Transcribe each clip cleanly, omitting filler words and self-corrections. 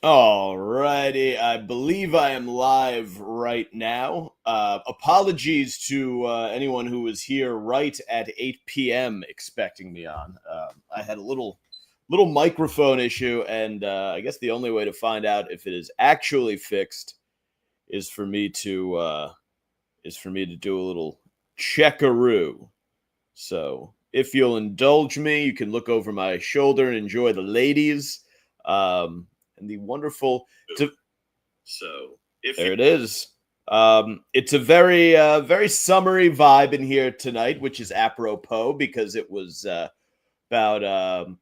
Alrighty, I believe I am live right now. Apologies to anyone who was here right at 8 p.m. expecting me on. I had a little microphone issue, and I guess the only way to find out if it is actually fixed is for me to do a little checkaroo. So if you'll indulge me, you can look over my shoulder and enjoy the ladies. And the wonderful. To, So if there it is. It's a very summery vibe in here tonight, which is apropos because it was about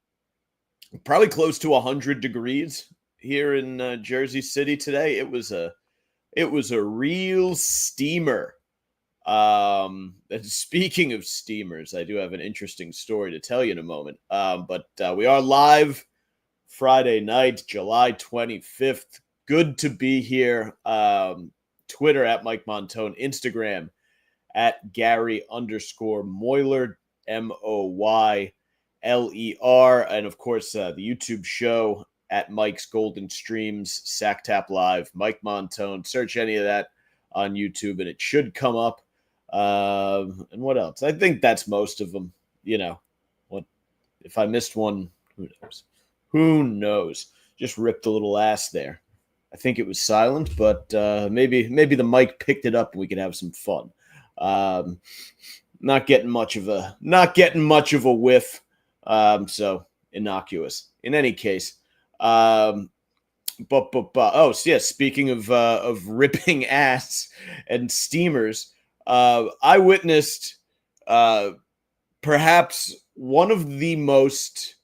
probably close to 100 degrees here in Jersey City today. It was a real steamer. And speaking of steamers, I do have an interesting story to tell you in a moment. But we are live Friday night, July 25th. Good to be here. Twitter at Mike Montone, Instagram at Gary_Moyler, Moyler. And of course, the YouTube show at Mike's Golden Streams, Sacktap Live, Mike Montone. Search any of that on YouTube and it should come up. And what else? I think that's most of them. What if I missed one? Who knows? Who knows? Just ripped a little ass there. I think it was silent, but maybe the mic picked it up and we could have some fun. Not getting much of a whiff. So innocuous. In any case, oh so yeah. Speaking of ripping ass and steamers, I witnessed perhaps one of the most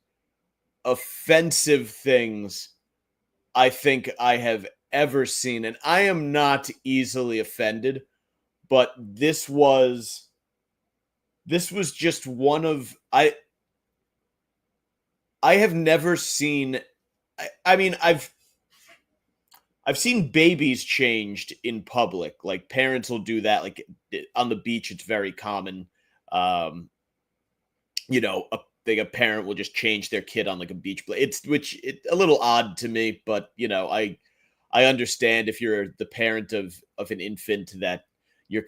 offensive things I think I have ever seen, and I am not easily offended, but this was just one of I have never seen. I mean, I've seen babies changed in public. Like parents will do that. Like on the beach, it's very common. A parent will just change their kid on like a beach play. It's a little odd to me, but I understand if you're the parent of an infant that you're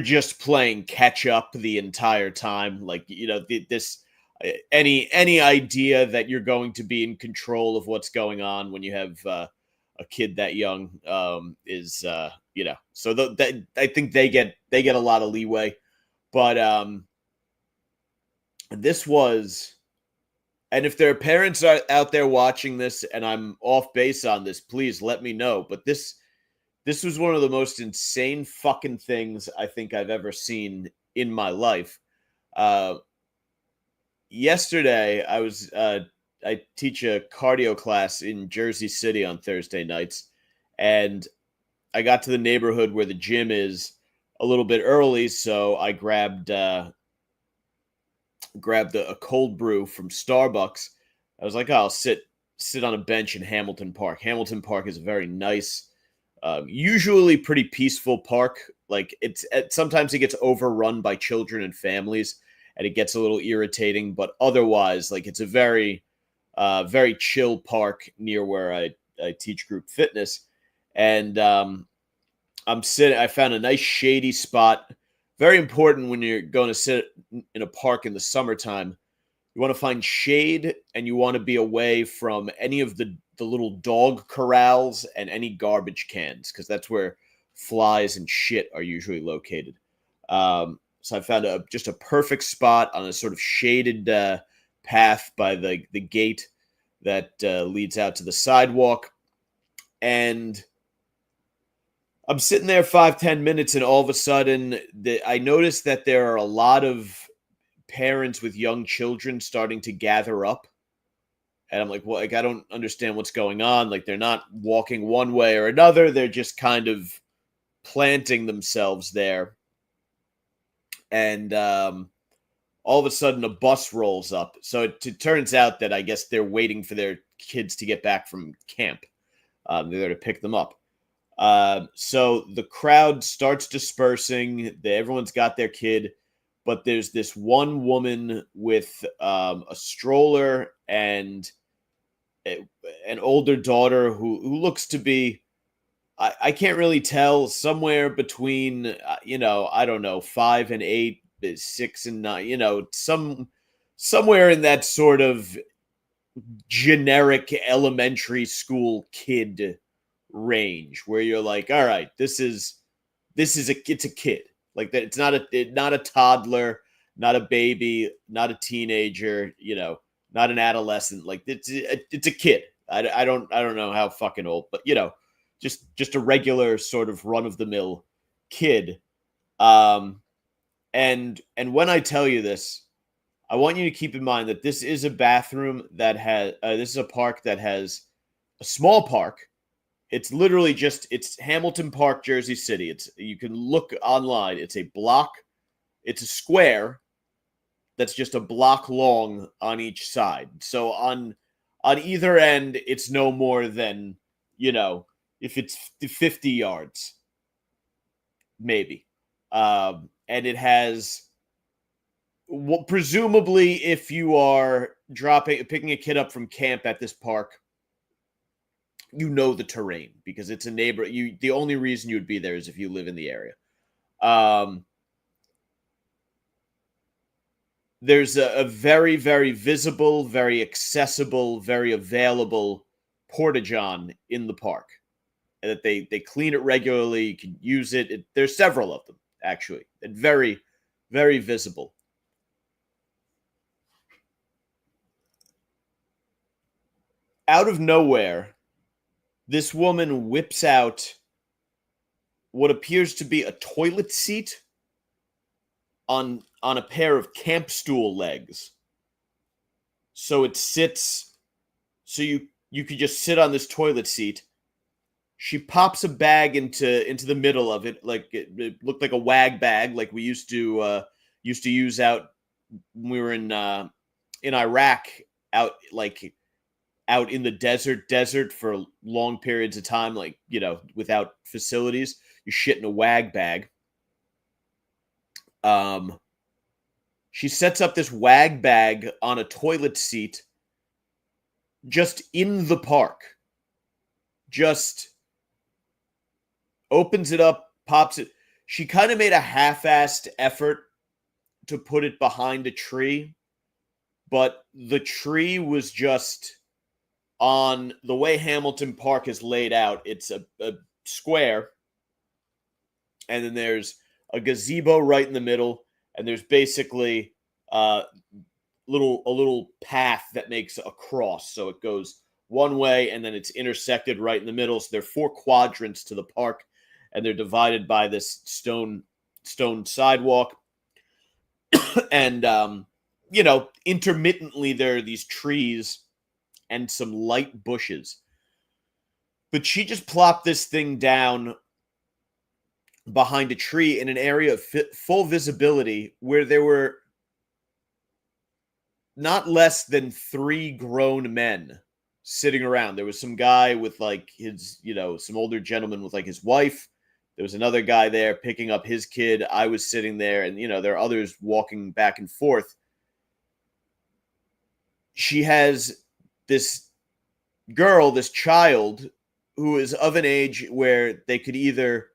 just playing catch up the entire time. Like any idea that you're going to be in control of what's going on when you have a kid that young is so I think they get a lot of leeway, but this was, and if there are parents out there watching this and I'm off base on this, please let me know. But this was one of the most insane fucking things I think I've ever seen in my life. Yesterday, I teach a cardio class in Jersey City on Thursday nights, and I got to the neighborhood where the gym is a little bit early, so I grabbed a cold brew from Starbucks. I was like, oh, I'll sit on a bench in Hamilton Park. Hamilton Park is a very nice, usually pretty peaceful park. Like sometimes it gets overrun by children and families, and it gets a little irritating. But otherwise, like it's a very chill park near where I teach group fitness, and I'm sitting. I found a nice shady spot. Very important when you're going to sit in a park in the summertime. You want to find shade and you want to be away from any of the little dog corrals and any garbage cans, because that's where flies and shit are usually located. So I found just a perfect spot on a sort of shaded path by the gate that leads out to the sidewalk. And I'm sitting there 5-10 minutes, and all of a sudden I noticed that there are a lot of parents with young children starting to gather up. And I'm like, well, I don't understand what's going on. Like, they're not walking one way or another. They're just kind of planting themselves there. And all of a sudden, a bus rolls up. So it turns out that I guess they're waiting for their kids to get back from camp. They're there to pick them up. So the crowd starts dispersing. Everyone's got their kid, but there's this one woman with a stroller and an older daughter who looks to be, I can't really tell, somewhere between I don't know, 5 and 8, 6 and 9, somewhere in that sort of generic elementary school kid range where you're like, all right, it's a kid. Like that, it's not a toddler, not a baby, not a teenager, not an adolescent. Like it's a kid. I don't know how fucking old, but just a regular sort of run of the mill kid. And when I tell you this, I want you to keep in mind that this is a bathroom that has this is a park that has a small park. It's literally it's Hamilton Park, Jersey City. You can look online. It's a block. It's a square that's just a block long on each side. So on either end, it's no more than, if it's 50 yards, maybe. And it has, presumably, if you are picking a kid up from camp at this park, the terrain because it's a neighbor. The only reason you would be there is if you live in the area. There's a very, very visible, very accessible, very available porta-john in the park. And that they clean it regularly. You can use it. There's several of them, actually. And very, very visible. Out of nowhere, this woman whips out what appears to be a toilet seat on a pair of camp stool legs. So it sits, so you could just sit on this toilet seat. She pops a bag into the middle of it, like it looked like a wag bag, like we used to use out when we were in Iraq, out in the desert for long periods of time, like without facilities. You shit in a wag bag. She sets up this wag bag on a toilet seat just in the park. Just opens it up, pops it. She kind of made a half-assed effort to put it behind a tree, but the tree was just on the way Hamilton Park is laid out. It's a square, and then there's a gazebo right in the middle, and there's basically a little path that makes a cross. So it goes one way, and then it's intersected right in the middle. So there are 4 quadrants to the park, and they're divided by this stone sidewalk. And intermittently there are these trees and some light bushes. But she just plopped this thing down behind a tree in an area of full visibility where there were not less than 3 grown men sitting around. There was some guy with his, some older gentleman with his wife. There was another guy there picking up his kid. I was sitting there, and there are others walking back and forth. She has this girl, this child, who is of an age where they could either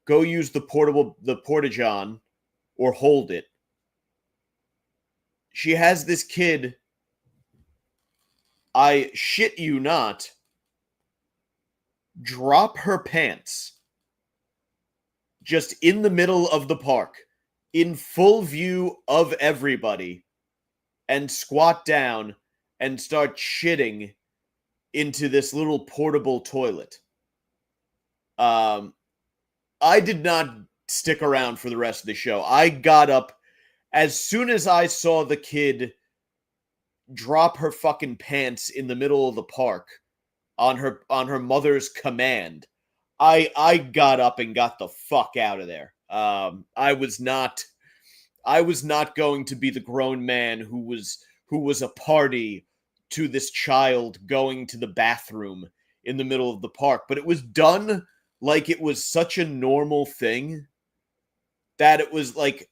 go use the porta-john or hold it. She has this kid, I shit you not, drop her pants just in the middle of the park, in full view of everybody, and squat down and start shitting into this little portable toilet. I did not stick around for the rest of the show. I got up as soon as I saw the kid drop her fucking pants in the middle of the park on her mother's command. I got up and got the fuck out of there. I was not going to be the grown man who was a party to this child going to the bathroom in the middle of the park. But it was done like it was such a normal thing that it was like,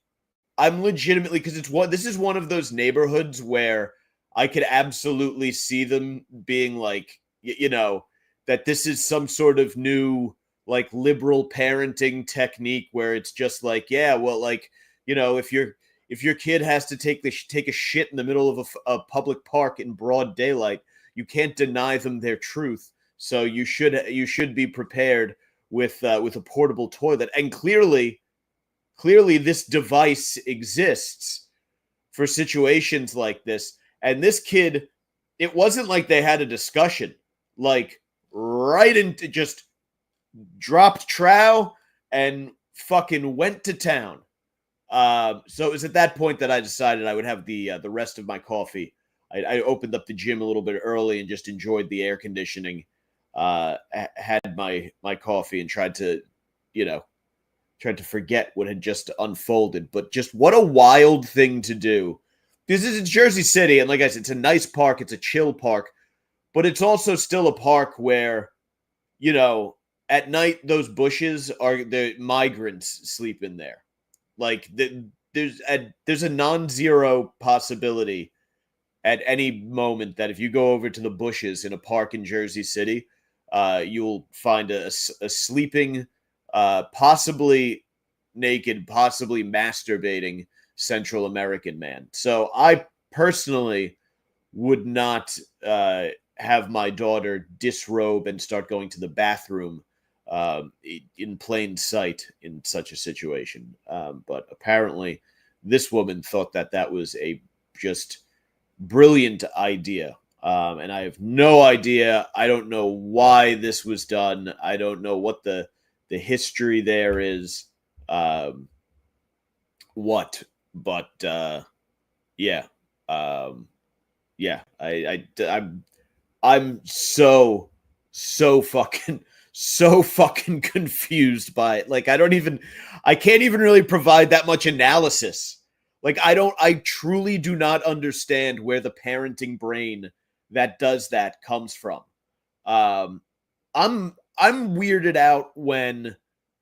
I'm legitimately, because this is one of those neighborhoods where I could absolutely see them being like, that this is some sort of new like liberal parenting technique where it's just like, yeah, well, like, if your kid has to take a shit in the middle of a public park in broad daylight, you can't deny them their truth. So you should be prepared with a portable toilet. And clearly this device exists for situations like this. And this kid, it wasn't like they had a discussion. Like right into just dropped trow and fucking went to town. So it was at that point that I decided I would have the rest of my coffee. I opened up the gym a little bit early and just enjoyed the air conditioning. Had my coffee and tried to forget what had just unfolded. But just what a wild thing to do. This is in Jersey City, and like I said, it's a nice park. It's a chill park, but it's also still a park where, at night those bushes are the migrants sleep in there. Like there's a non-zero possibility at any moment that if you go over to the bushes in a park in Jersey City, you'll find a sleeping, possibly naked, possibly masturbating Central American man. So I personally would not have my daughter disrobe and start going to the bathroom in plain sight in such a situation. But apparently, this woman thought that was a just brilliant idea. And I have no idea. I don't know why this was done. I don't know what the history there is. Yeah. Yeah. I'm so fucking confused by it. Like I can't even really provide that much analysis. Like I truly do not understand where the parenting brain that does that comes from. I'm weirded out when,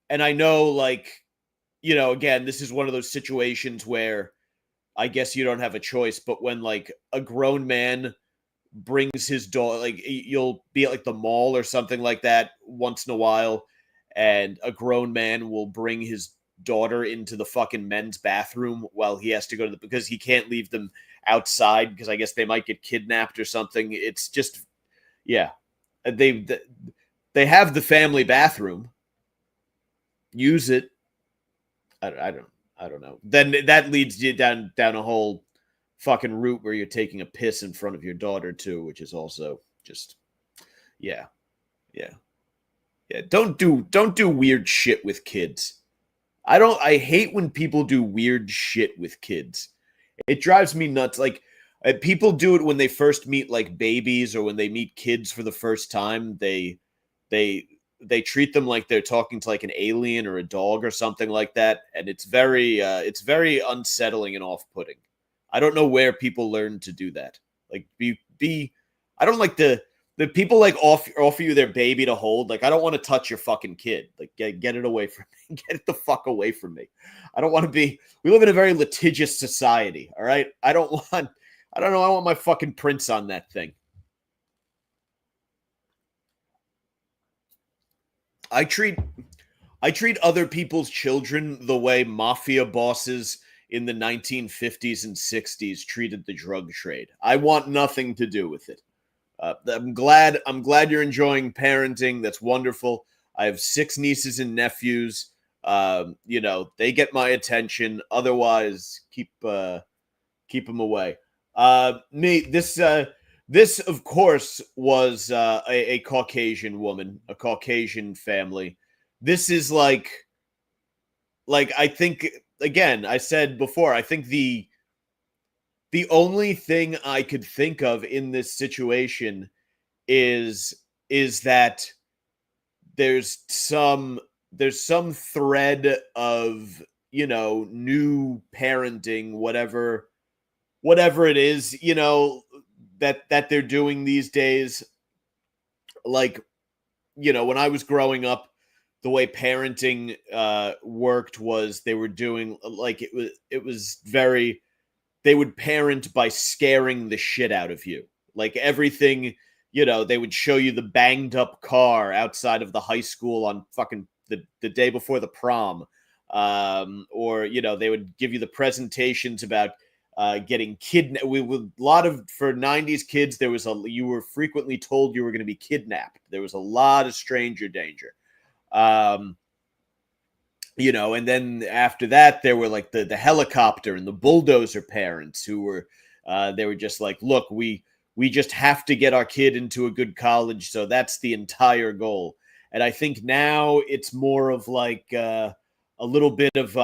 and I know, like, again, this is one of those situations where I guess you don't have a choice, but when like a grown man brings his daughter, like you'll be at like the mall or something like that once in a while, and a grown man will bring his daughter into the fucking men's bathroom while he has to go to because he can't leave them outside because I guess they might get kidnapped or something. It's just, yeah, they have the family bathroom. Use it. I don't know. Then that leads you down a whole fucking route where you're taking a piss in front of your daughter too, which is also just, yeah. Don't do weird shit with kids. I hate when people do weird shit with kids. It drives me nuts. Like people do it when they first meet like babies or when they meet kids for the first time. They treat them like they're talking to like an alien or a dog or something like that, and it's very unsettling and off-putting. I don't know where people learn to do that. Like be I don't like the people like offer you their baby to hold. Like I don't want to touch your fucking kid. Like get it away from me. Get it the fuck away from me. I don't want to be. We live in a very litigious society. All right. I don't know. I want my fucking prints on that thing. I treat other people's children the way mafia bosses in the 1950s and 60s treated the drug trade. I want nothing to do with it. I'm glad you're enjoying parenting. That's wonderful. I have 6 nieces and nephews. They get my attention. Otherwise, keep them away. This of course was a Caucasian woman, a Caucasian family. This is like I think, again, I said before, I think the only thing I could think of in this situation is that there's some thread of, new parenting, whatever it is, that they're doing these days. Like, when I was growing up, the way parenting worked was they were doing like it was very they would parent by scaring the shit out of you. Like everything, they would show you the banged up car outside of the high school on fucking the day before the prom. Or, they would give you the presentations about getting kidnapped. For 90s kids, you were frequently told you were going to be kidnapped. There was a lot of stranger danger. And then after that, there were like the helicopter and the bulldozer parents who were, they were just like, look, we just have to get our kid into a good college. So that's the entire goal. And I think now it's more of like a little bit of,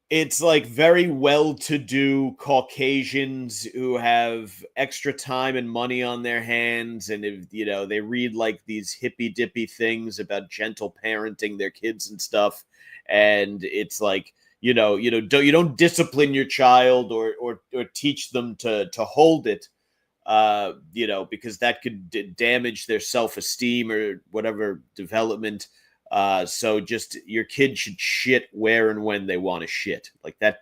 it's like very well-to-do Caucasians who have extra time and money on their hands, and if, they read like these hippy-dippy things about gentle parenting their kids and stuff, and it's like you don't discipline your child or teach them to hold it, because that could damage their self-esteem or whatever development. So just your kid should shit where and when they want to shit. Like that.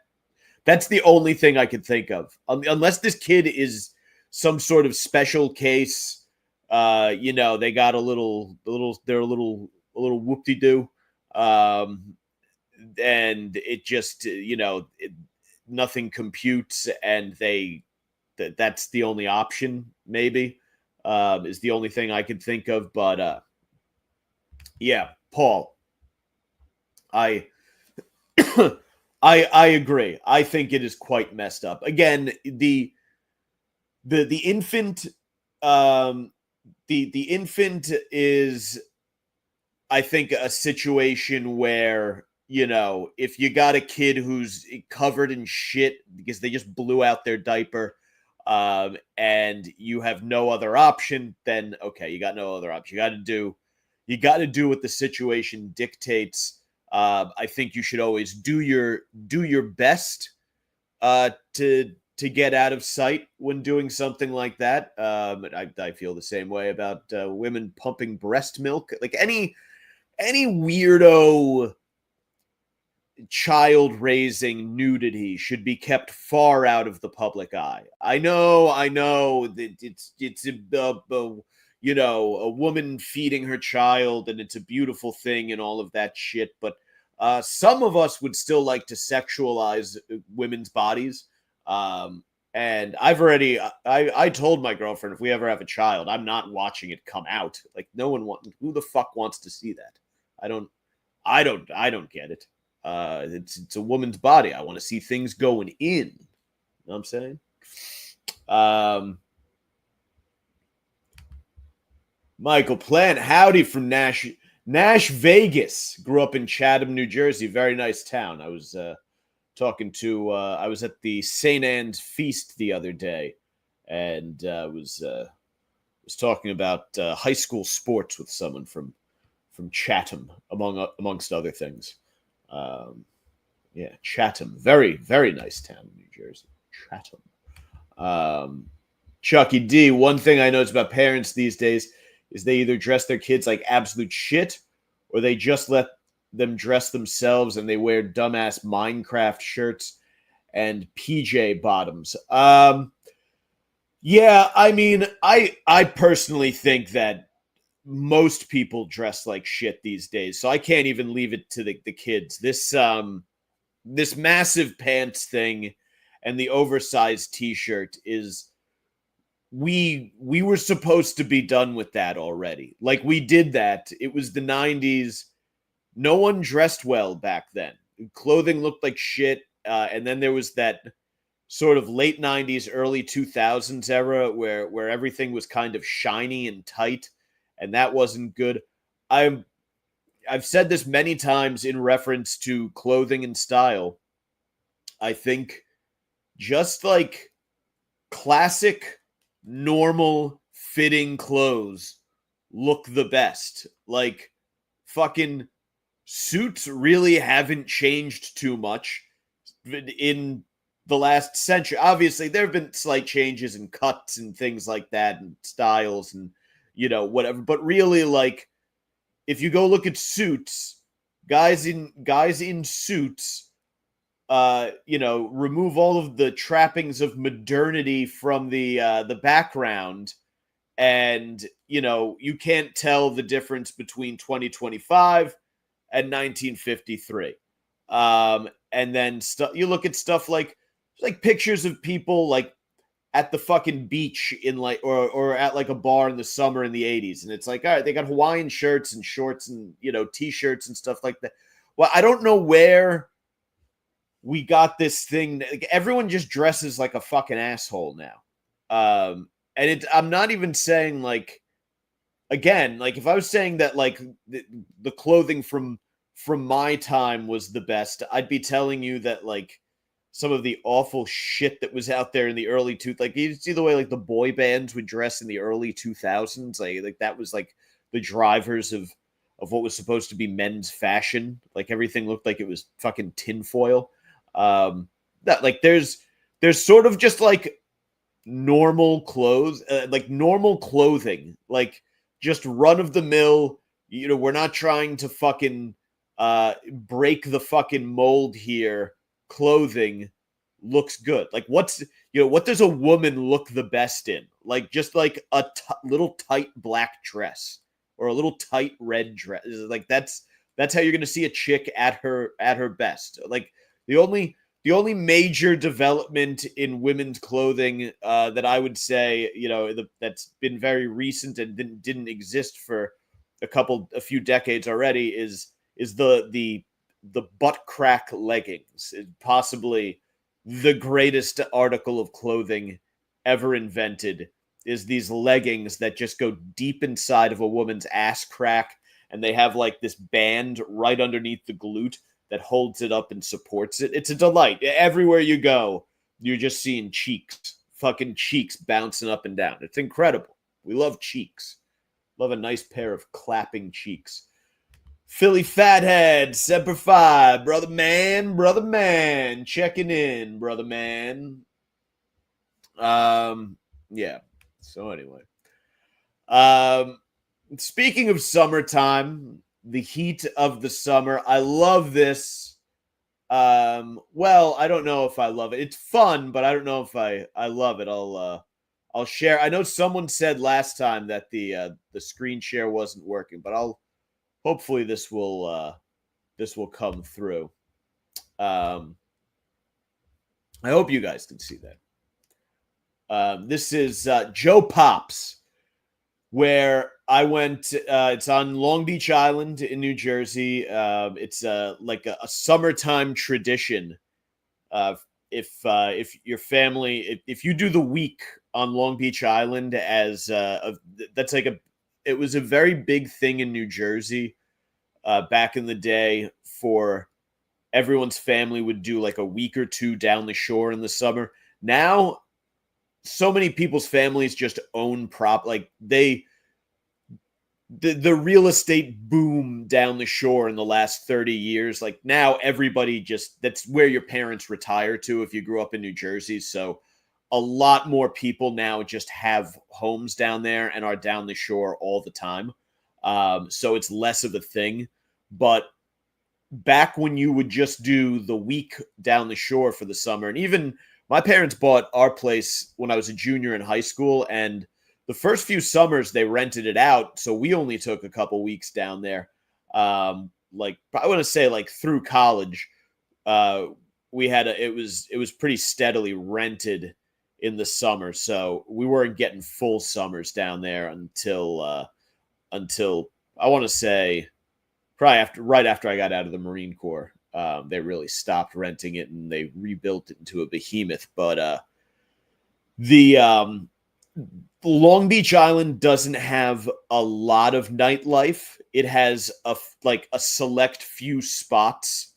That's the only thing I could think of. Unless this kid is some sort of special case, they got a little whoop-de-doo. And it just, nothing computes, and that's the only option, maybe, is the only thing I could think of. But, yeah, Paul, I agree. I think it is quite messed up. Again, the infant, the infant is, I think, a situation where, if you got a kid who's covered in shit because they just blew out their diaper, and you have no other option, then okay, you got no other option. You got to do what the situation dictates. I think you should always do your best to get out of sight when doing something like that. I feel the same way about women pumping breast milk. Like any weirdo child raising nudity should be kept far out of the public eye. I know that it's a woman feeding her child, and it's a beautiful thing and all of that shit. But some of us would still like to sexualize women's bodies. And I told my girlfriend, if we ever have a child, I'm not watching it come out. Like who the fuck wants to see that? I don't get it. It's a woman's body. I want to see things going in. You know what I'm saying? Michael Plant, howdy from Nash, Vegas. Grew up in Chatham, New Jersey. Very nice town. I was I was at the St. Anne's Feast the other day, and was talking about high school sports with someone from Chatham, amongst other things. Yeah, Chatham. Very, very nice town, New Jersey. Chatham. Chucky D, one thing I notice about parents these days is they either dress their kids like absolute shit, or they just let them dress themselves and they wear dumbass Minecraft shirts and PJ bottoms. Yeah, I mean, I personally think that most people dress like shit these days, so I can't even leave it to the kids. This massive pants thing and the oversized t-shirt is, we were supposed to be done with that already. Like, we did that. It was the 90s. No one dressed well back then. Clothing looked like shit. And then there was that sort of late 90s, early 2000s era where everything was kind of shiny and tight, and that wasn't good. I've said this many times in reference to clothing and style. I think just like classic, normal fitting clothes look the best. Like, fucking suits really haven't changed too much in the last century. Obviously, there have been slight changes in cuts and things like that, and styles and, whatever. But really, like, if you go look at suits, guys in suits remove all of the trappings of modernity from the background, and you can't tell the difference between 2025 and 1953. And then you look at stuff like pictures of people like at the fucking beach in like or at like a bar in the summer in the 80s, and it's like, all right, they got Hawaiian shirts and shorts and t-shirts and stuff like that. Well, I don't know where we got this thing. Like, everyone just dresses like a fucking asshole now. And I'm not even saying like, again, like if I was saying that like the clothing from my time was the best, I'd be telling you that like some of the awful shit that was out there in the early like you see the way like the boy bands would dress in the early 2000s, like that was like the drivers of what was supposed to be men's fashion. Like everything looked like it was fucking tinfoil. That like there's sort of just like normal clothes, like normal clothing, like just run of the mill. We're not trying to fucking break the fucking mold here. Clothing looks good. Like what does a woman look the best in? Like just like a little tight black dress or a little tight red dress. Like that's how you're going to see a chick at her best. Like the only major development in women's clothing that I would say, that's been very recent and didn't exist for a few decades already is the butt crack leggings. Possibly the greatest article of clothing ever invented is these leggings that just go deep inside of a woman's ass crack, and they have like this band right underneath the glute that holds it up and supports it. It's a delight. Everywhere you go, you're just seeing cheeks, fucking cheeks bouncing up and down. It's incredible. We love cheeks. Love a nice pair of clapping cheeks. Philly Fathead, Semper Fi, brother man, checking in, brother man. Yeah. So anyway, speaking of summertime, the heat of the summer, I love this. Well, I don't know if I love it. It's fun, but I don't know if I love it. I'll share. I know someone said last time that the screen share wasn't working, but hopefully this will come through. I hope you guys can see that. This is Joe Pops, where I went. It's on Long Beach Island in New Jersey. It's like a summertime tradition. If your family, if you do the week on Long Beach Island, that's like it was a very big thing in New Jersey back in the day. For everyone's family would do like a week or two down the shore in the summer. Now, so many people's families just own like the real estate boom down the shore in the last 30 years. Like now everybody that's where your parents retire to if you grew up in New Jersey. So a lot more people now just have homes down there and are down the shore all the time. So it's less of a thing. But back when you would just do the week down the shore for the summer, and even my parents bought our place when I was a junior in high school, and the first few summers they rented it out, so we only took a couple weeks down there. Like I want to say like through college, we had it was pretty steadily rented in the summer, so we weren't getting full summers down there until I want to say probably right after I got out of the Marine Corps. They really stopped renting it and they rebuilt it into a behemoth. But the Long Beach Island doesn't have a lot of nightlife. It has a select few spots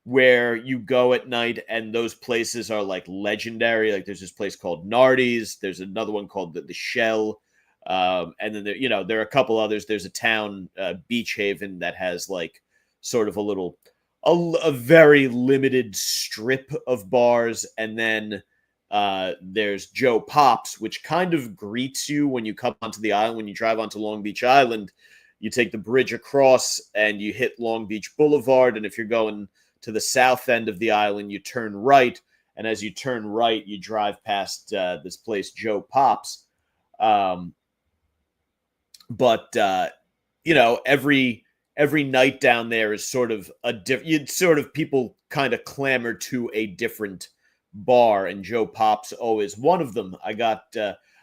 where you go at night, and those places are like legendary. Like there's this place called Nardi's. There's another one called the Shell. And then there are a couple others. There's a town, Beach Haven, that has like sort of a very limited strip of bars. And then there's Joe Pops, which kind of greets you when you come onto the island. When you drive onto Long Beach Island, you take the bridge across and you hit Long Beach Boulevard. And if you're going to the south end of the island, you turn right. And as you turn right, you drive past this place, Joe Pop's. But every night down there is sort of people kind of clamor to a different bar, and Joe Pop's always one of them. I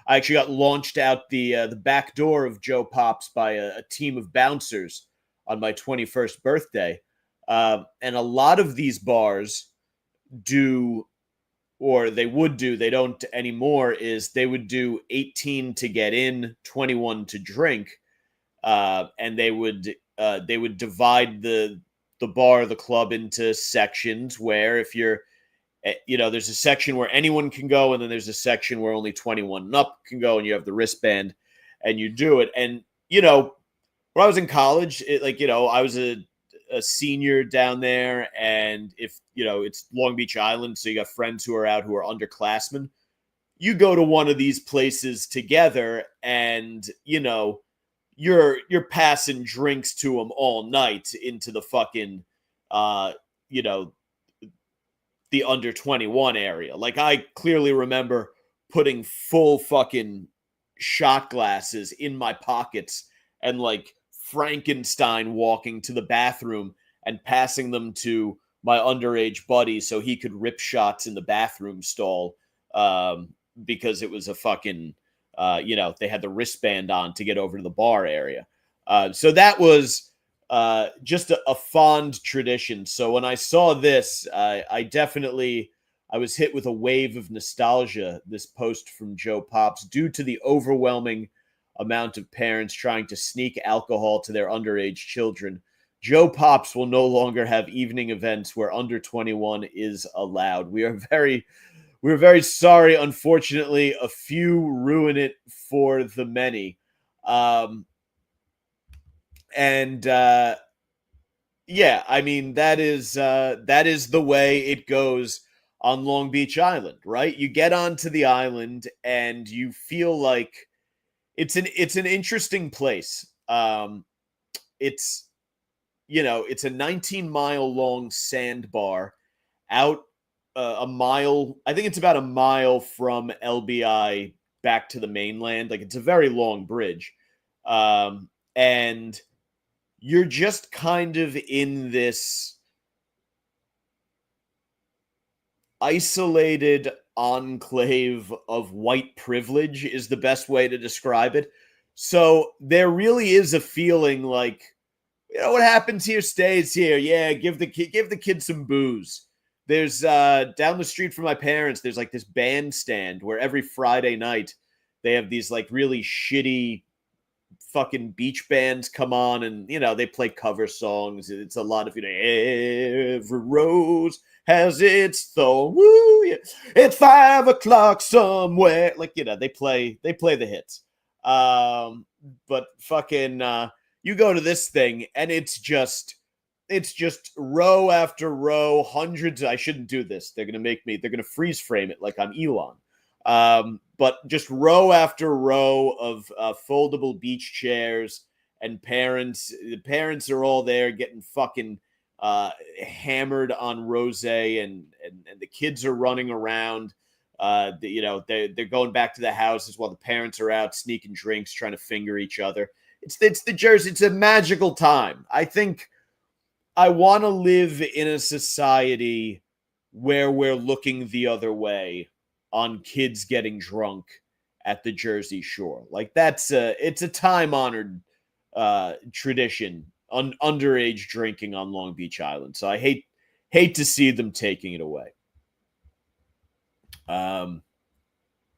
actually got launched out the back door of Joe Pop's by a team of bouncers on my 21st birthday. And a lot of these bars do, or they would do, they don't anymore, is they would do 18 to get in, 21 to drink. And they would divide the bar, the club, into sections where if you're, there's a section where anyone can go, and then there's a section where only 21 and up can go, and you have the wristband, and you do it. And when I was in college, I was a senior down there, and if it's Long Beach Island, so you got friends who are out who are underclassmen. You go to one of these places together, and you're passing drinks to them all night into the fucking the under 21 area. Like, I clearly remember putting full fucking shot glasses in my pockets and like Frankenstein walking to the bathroom and passing them to my underage buddy so he could rip shots in the bathroom stall, because it was a fucking they had the wristband on to get over to the bar area. So that was just a fond tradition. So when I saw this, I was hit with a wave of nostalgia, this post from Joe Pop's, due to the overwhelming amount of parents trying to sneak alcohol to their underage children. Joe Pop's will no longer have evening events where under 21 is allowed. We're very sorry. Unfortunately, a few ruin it for the many. Yeah, I mean, that is the way it goes on Long Beach Island, right? You get onto the island and you feel like it's an interesting place. It's a 19-mile long sandbar out a mile. I think it's about a mile from LBI back to the mainland. Like, it's a very long bridge. And you're just kind of in this isolated enclave of white privilege is the best way to describe it. So there really is a feeling like, what happens here stays here. Yeah, give the kid some booze. There's down the street from my parents, there's like this bandstand where every Friday night they have these like really shitty fucking beach bands come on, and they play cover songs. It's a lot of every rose has its thorn. Woo, yeah. It's 5 o'clock somewhere. Like, they play the hits. But fucking you go to this thing and it's just row after row, hundreds. I shouldn't do this. They're gonna freeze frame it like I'm Elon. But just row after row of foldable beach chairs, and parents. The parents are all there getting fucking hammered on rosé, and the kids are running around. They're going back to the houses while the parents are out sneaking drinks, trying to finger each other. It's the Jersey. It's a magical time. I think I want to live in a society where we're looking the other way on kids getting drunk at the Jersey Shore. Like, it's a time-honored tradition, underage drinking on Long Beach Island. So I hate to see them taking it away.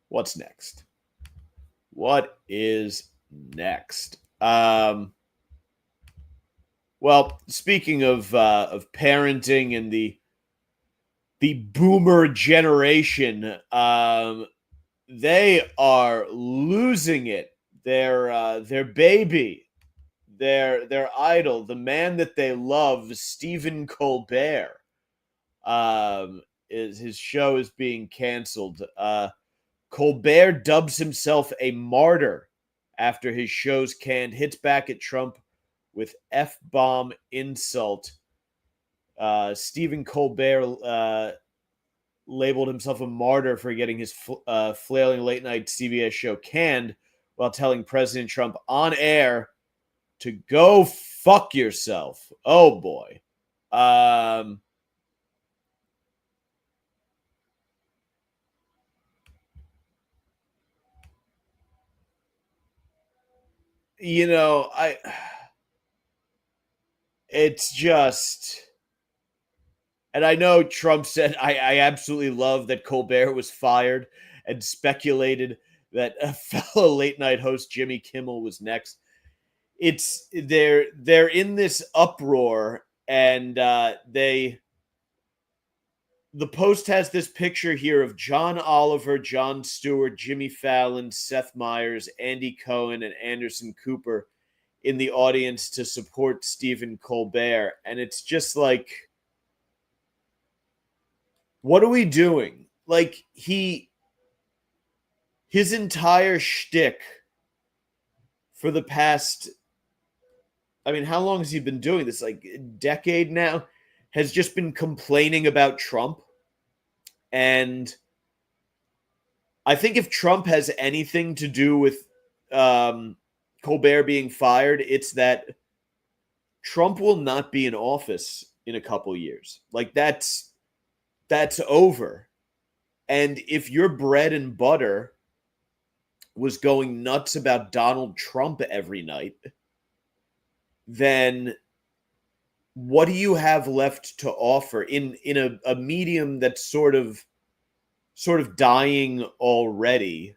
What's next? What is next? Well, speaking of parenting and the boomer generation, they are losing it. Their baby, their idol, the man that they love, Stephen Colbert, his show is being canceled. Colbert dubs himself a martyr after his show's canned, hits back at Trump with F-bomb insult. Stephen Colbert labeled himself a martyr for getting his flailing late night CBS show canned while telling President Trump on air to go fuck yourself. Oh boy. You know, it's just, and I know Trump said, I absolutely love that Colbert was fired and speculated that a fellow late night host Jimmy Kimmel was next. It's they're in this uproar, and the Post has this picture here of John Oliver, Jon Stewart, Jimmy Fallon, Seth Meyers, Andy Cohen, and Anderson Cooper in the audience to support Stephen Colbert. And it's just like, what are we doing? Like, his entire shtick for the past, I mean, how long has he been doing this? Like a decade now? Has just been complaining about Trump. And I think if Trump has anything to do with Colbert being fired, it's that Trump will not be in office in a couple years. Like that's over. And if your bread and butter was going nuts about Donald Trump every night, then what do you have left to offer in a medium that's sort of dying already?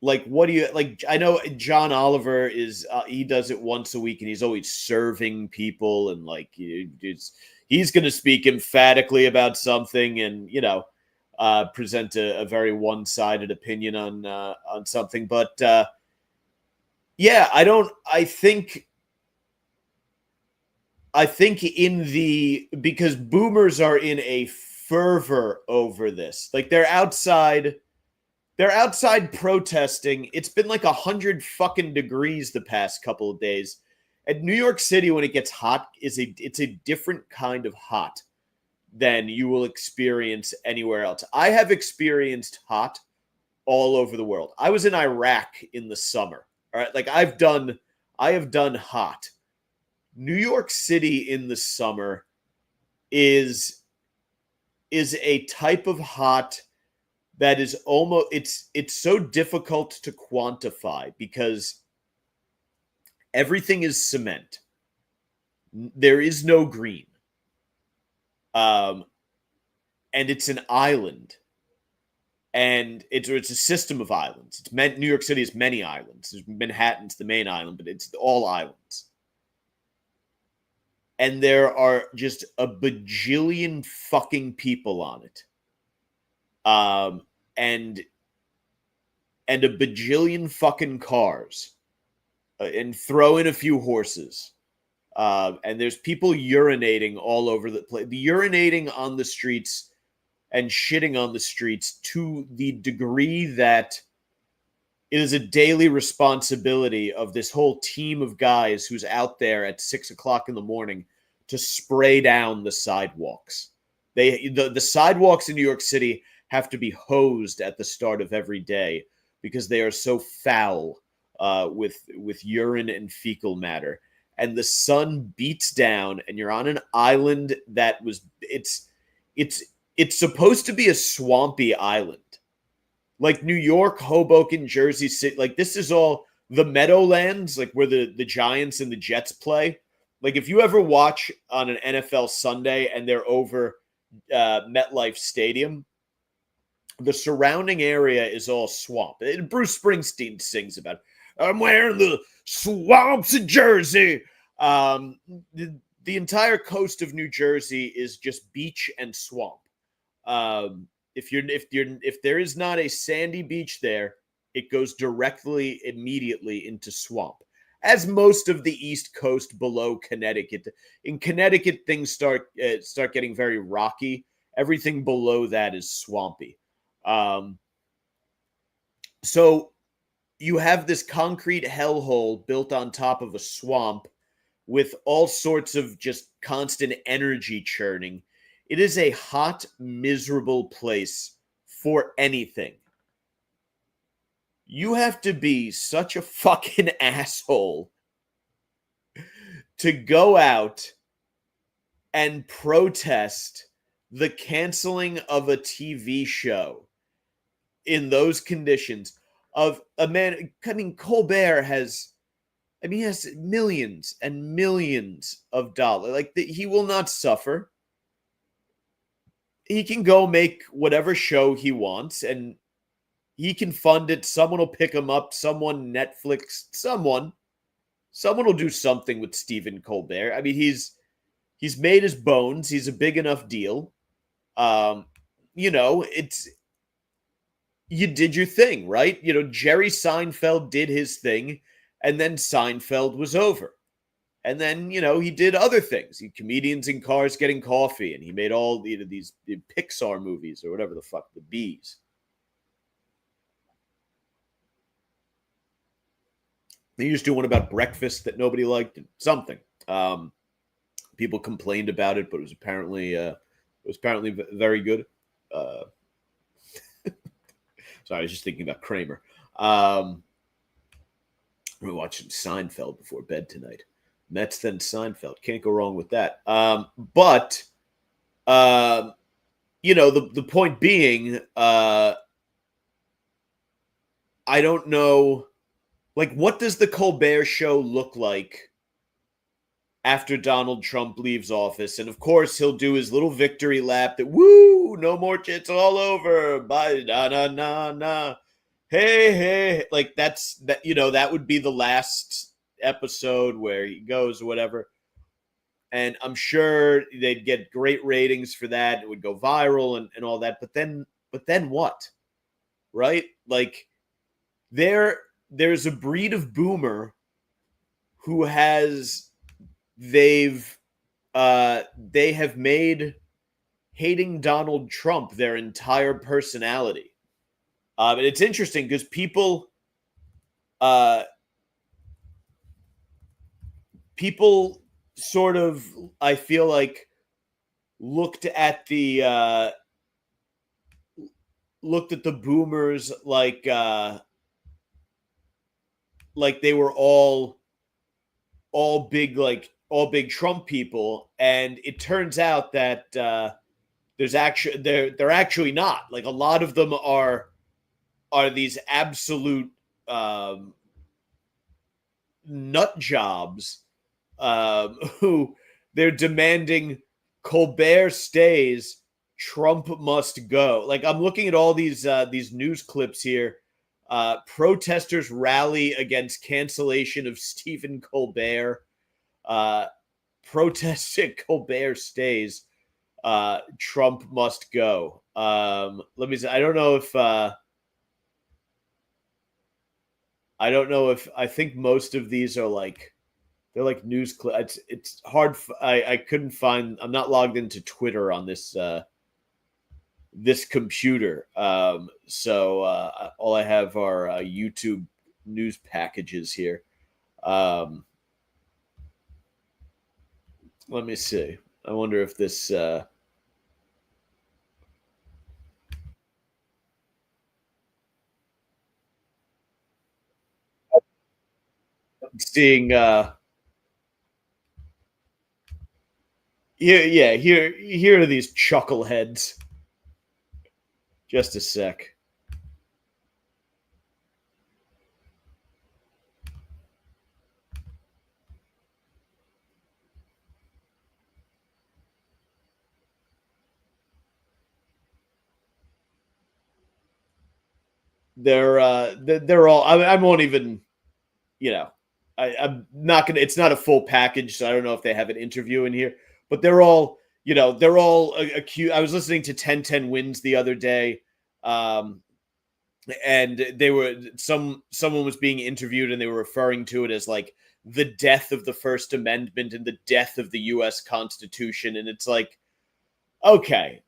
Like, what do you like? I know John Oliver is he does it once a week, and he's always serving people, and like he's going to speak emphatically about something, and present a very one-sided opinion on something. But yeah, I think because boomers are in a fervor over this. Like they're outside protesting. It's been like 100 fucking degrees the past couple of days. And New York City, when it gets hot, it's a different kind of hot than you will experience anywhere else. I have experienced hot all over the world. I was in Iraq in the summer. All right. Like I have done hot. New York City in the summer is a type of hot that is almost it's so difficult to quantify because everything is cement. There is no green. And it's an island. And it's a system of islands. New York City has many islands. Manhattan's the main island, but it's all islands. And there are just a bajillion fucking people on it. And a bajillion fucking cars. And throw in a few horses. And there's people urinating all over the place. Urinating on the streets and shitting on the streets to the degree that it is a daily responsibility of this whole team of guys who's out there at 6:00 in the morning to spray down the sidewalks. The sidewalks in New York City have to be hosed at the start of every day because they are so foul with urine and fecal matter. And the sun beats down, and you're on an island that it's supposed to be a swampy island. Like New York, Hoboken, Jersey City, like this is all the Meadowlands, like where the Giants and the Jets play. Like if you ever watch on an NFL Sunday and they're over MetLife Stadium, the surrounding area is all swamp. Bruce Springsteen sings about it. I'm wearing the swamps of Jersey. The entire coast of New Jersey is just beach and swamp. If there is not a sandy beach there, it goes directly, immediately into swamp. As most of the East Coast below Connecticut. In Connecticut, things start getting very rocky. Everything below that is swampy. So you have this concrete hellhole built on top of a swamp with all sorts of just constant energy churning. It is a hot, miserable place for anything. You have to be such a fucking asshole to go out and protest the canceling of a TV show in those conditions of a man. I mean, Colbert has, he has millions and millions of dollars. Like, he will not suffer. He can go make whatever show he wants, and he can fund it. Someone will pick him up. Someone, Netflix, someone will do something with Stephen Colbert. I mean, he's made his bones. He's a big enough deal. It's, you did your thing, right? Jerry Seinfeld did his thing, and then Seinfeld was over. And then, he did other things. Comedians in cars getting coffee, and he made all these Pixar movies or whatever the fuck, the Bees. He used to do one about breakfast that nobody liked, something. People complained about it, but it was apparently very good. Sorry, I was just thinking about Kramer. I'm watching Seinfeld before bed tonight. Mets then Seinfeld. Can't go wrong with that. But the point being, I don't know. Like, what does the Colbert Show look like after Donald Trump leaves office? And of course, he'll do his little victory lap that, woo, no more, it's all over. Bye, na. Hey. Like, that would be the last episode where he goes or whatever. And I'm sure they'd get great ratings for that. It would go viral and all that. But then what? Right? Like, there's a breed of boomer who they have made hating Donald Trump their entire personality. And it's interesting because people sort of, I feel like, looked at the boomers like they were all big, all big Trump people, and it turns out that they're actually not. Like, a lot of them are these absolute nut jobs who they're demanding Colbert stays, Trump must go. Like, I'm looking at all these news clips here. Protesters rally against cancellation of Stephen Colbert. Protests at Colbert stays. Trump must go. Let me see. I don't know if I think most of these are they're like news clips. It's hard. I couldn't find. I'm not logged into Twitter on this this computer. So all I have are YouTube news packages here. Let me see. I wonder if this seeing here are these chuckleheads. Just a sec. They're all. I won't even. I'm not gonna. It's not a full package, so I don't know if they have an interview in here. But they're all. They're all accused. I was listening to 1010 Wins the other day, and they were someone was being interviewed, and they were referring to it as like the death of the First Amendment and the death of the U.S. Constitution, and it's like, okay,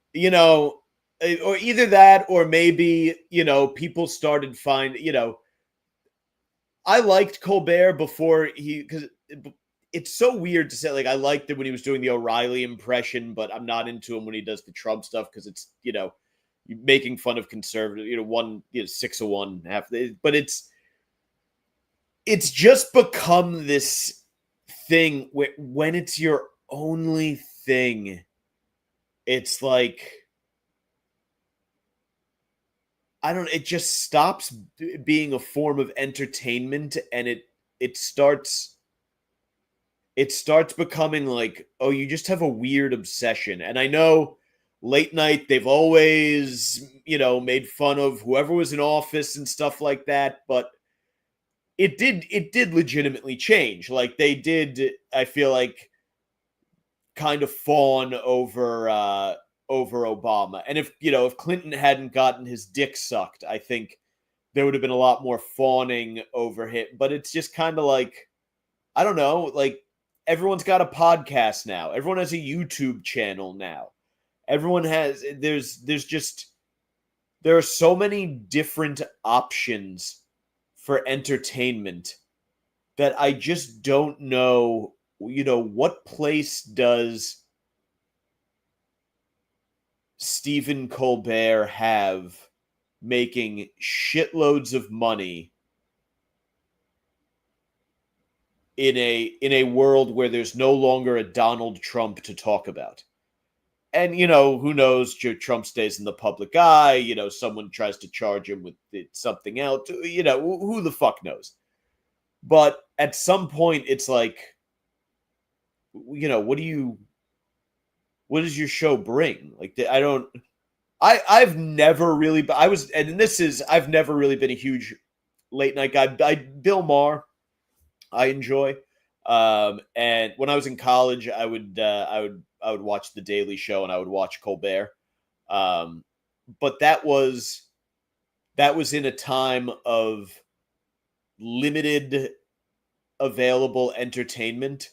or either that, or maybe people started I liked Colbert before because it's so weird to say. Like, I liked it when he was doing the O'Reilly impression, but I'm not into him when he does the Trump stuff because it's, making fun of conservative, 6 of one half. But it's just become this thing where when it's your only thing, it's like, it just stops being a form of entertainment, and it starts becoming like, oh, you just have a weird obsession. And I know late night, they've always, made fun of whoever was in office and stuff like that, but it did legitimately change. Like, they did, I feel like, kind of fawn over Obama. And if Clinton hadn't gotten his dick sucked, I think there would have been a lot more fawning over him. But it's just kind of like, I don't know, like, everyone's got a podcast now. Everyone has a YouTube channel now. Everyone has, there are so many different options for entertainment that I just don't know, what place does Stephen Colbert have making shitloads of money in a world where there's no longer a Donald Trump to talk about? And, who knows? Trump stays in the public eye. Someone tries to charge him with something else. Who the fuck knows? But at some point, it's like, what does your show bring? Like, I've never really, I've never really been a huge late night guy. Bill Maher, I enjoy. And when I was in college, I would watch The Daily Show and I would watch Colbert. But that was in a time of limited available entertainment.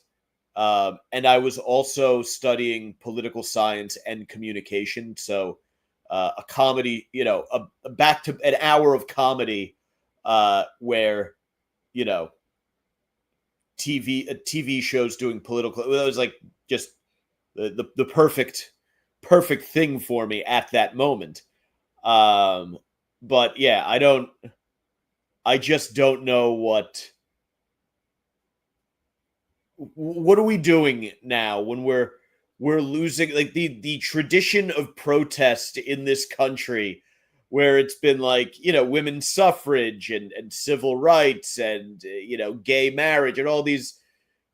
And I was also studying political science and communication. So a comedy, back to an hour of comedy where, TV shows doing political. It was like just the perfect thing for me at that moment. But yeah, I just don't know what are we doing now when we're losing, like, the tradition of protest in this country, where it's been like, women's suffrage and civil rights and gay marriage and all these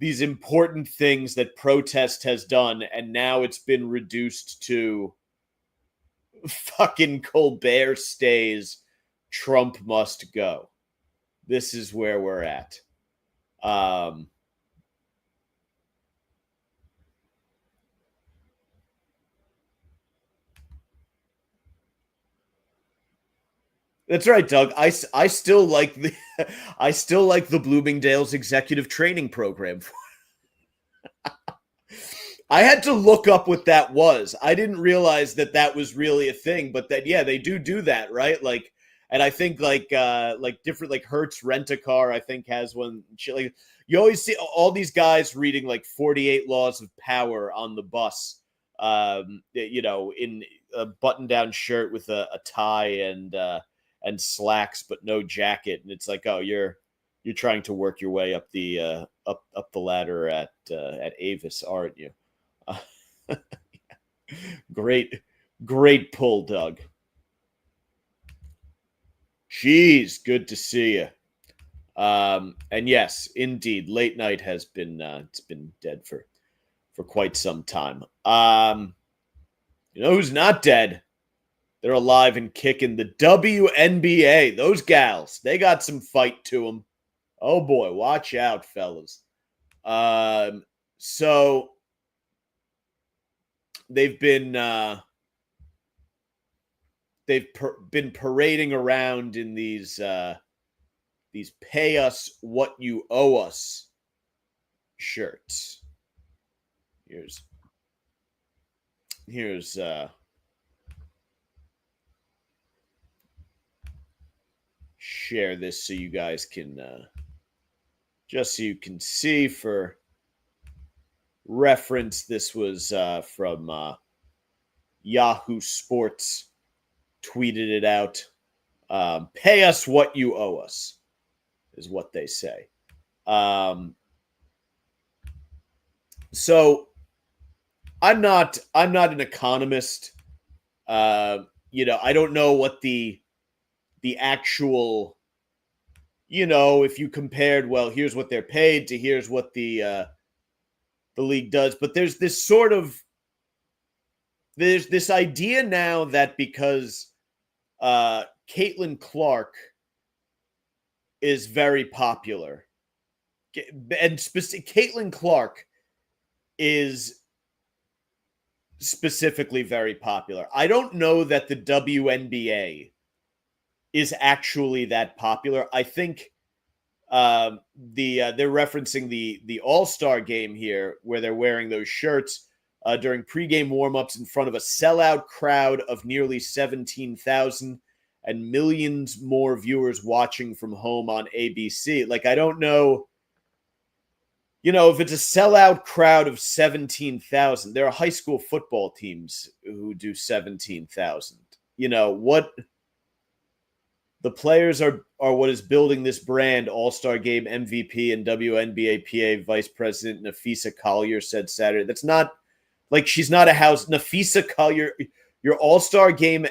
important things that protest has done, and now it's been reduced to fucking Colbert stays, Trump must go. This is where we're at. That's right, Doug. I still like the I still like the Bloomingdale's executive training program. I had to look up what that was. I didn't realize that was really a thing, but that, yeah, they do that, right? Like, and I think like different, like, Hertz Rent-A-Car, I think, has one. Like, you always see all these guys reading like 48 Laws of Power on the bus, in a button-down shirt with a tie and slacks, but no jacket. And it's like, oh, you're trying to work your way up the up the ladder at Avis, aren't you? Great pull, Doug. Jeez, good to see you. And yes, indeed, late night has been it's been dead for quite some time. You know who's not dead? They're alive and kicking. The WNBA. Those gals, they got some fight to them. Oh boy, watch out, fellas. So they've been been parading around in these pay us what you owe us shirts. Here's share this so you guys can just so you can see for reference. This was from Yahoo Sports, tweeted it out. Pay us what you owe us, is what they say. So I'm not an economist. I don't know what the actual, if you compared, well, here's what they're paid to here's what the league does. But there's this idea now that because Caitlin Clark is very popular, and Caitlin Clark is specifically very popular. I don't know that the WNBA is actually that popular. I think they're referencing the All-Star game here, where they're wearing those shirts during pregame warmups in front of a sellout crowd of nearly 17,000 and millions more viewers watching from home on ABC. Like, I don't know. If it's a sellout crowd of 17,000, there are high school football teams who do 17,000. What the players are what is building this brand, All-Star Game MVP and WNBA PA Vice President Nafisa Collier said Saturday. That's not like she's not a house. Nafisa Collier, your All-Star Game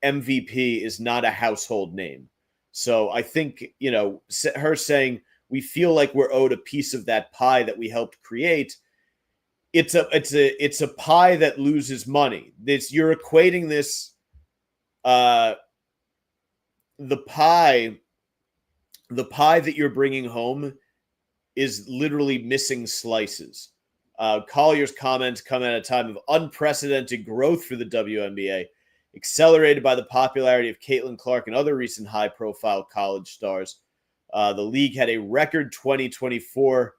MVP is not a household name. So I think, her saying, we feel like we're owed a piece of that pie that we helped create. It's a pie that loses money. You're equating this, the pie that you're bringing home is literally missing slices. Collier's comments come at a time of unprecedented growth for the WNBA, accelerated by the popularity of Caitlin Clark and other recent high-profile college stars. The league had a record 2024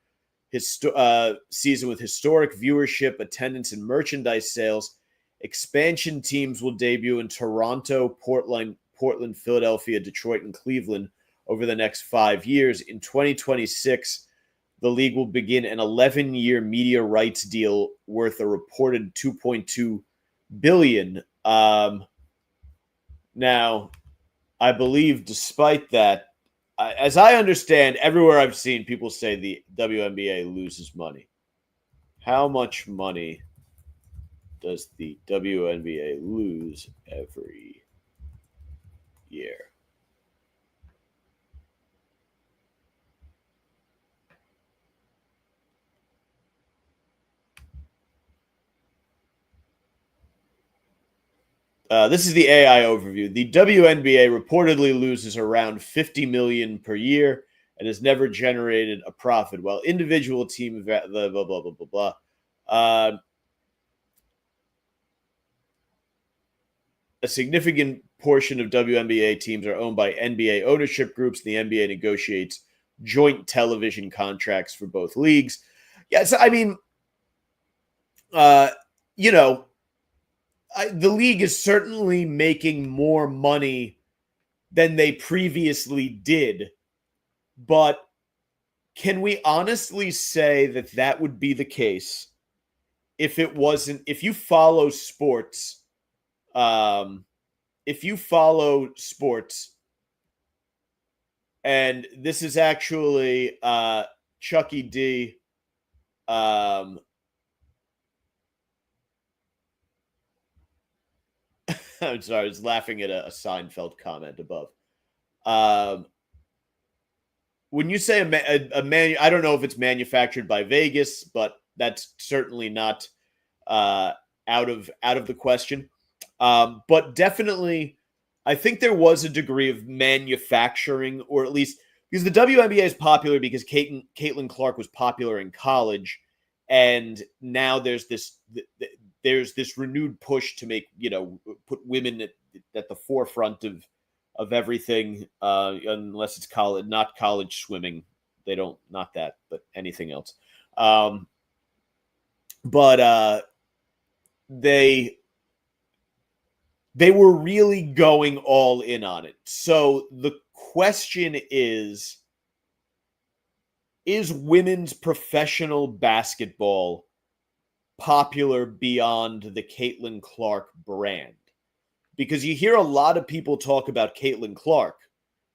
season with historic viewership, attendance, and merchandise sales. Expansion teams will debut in Toronto, Portland, Philadelphia, Detroit, and Cleveland over the next 5 years. In 2026, the league will begin an 11-year media rights deal worth a reported $2.2 billion. Now, I believe despite that, as I understand, everywhere I've seen, people say the WNBA loses money. How much money does the WNBA lose every year? This is the AI overview. The WNBA reportedly loses around $50 million per year and has never generated a profit, while individual team blah blah blah blah blah blah. A significant portion of WNBA teams are owned by NBA ownership groups. The NBA negotiates joint television contracts for both leagues. Yes, I mean, the league is certainly making more money than they previously did. But can we honestly say that that would be the case if it wasn't, if you follow sports, and this is actually Chucky D. I'm sorry, I was laughing at a Seinfeld comment above. When you say I don't know if it's manufactured by Vegas, but that's certainly not out of the question. But definitely, I think there was a degree of manufacturing, or at least because the WNBA is popular because Caitlin Clark was popular in college, and now there's this renewed push to make, put women at the forefront of everything, unless it's college, not college swimming. They don't, not that, but anything else. But they were really going all in on it. So the question is women's professional basketball popular beyond the Caitlin Clark brand. Because you hear a lot of people talk about Caitlin Clark.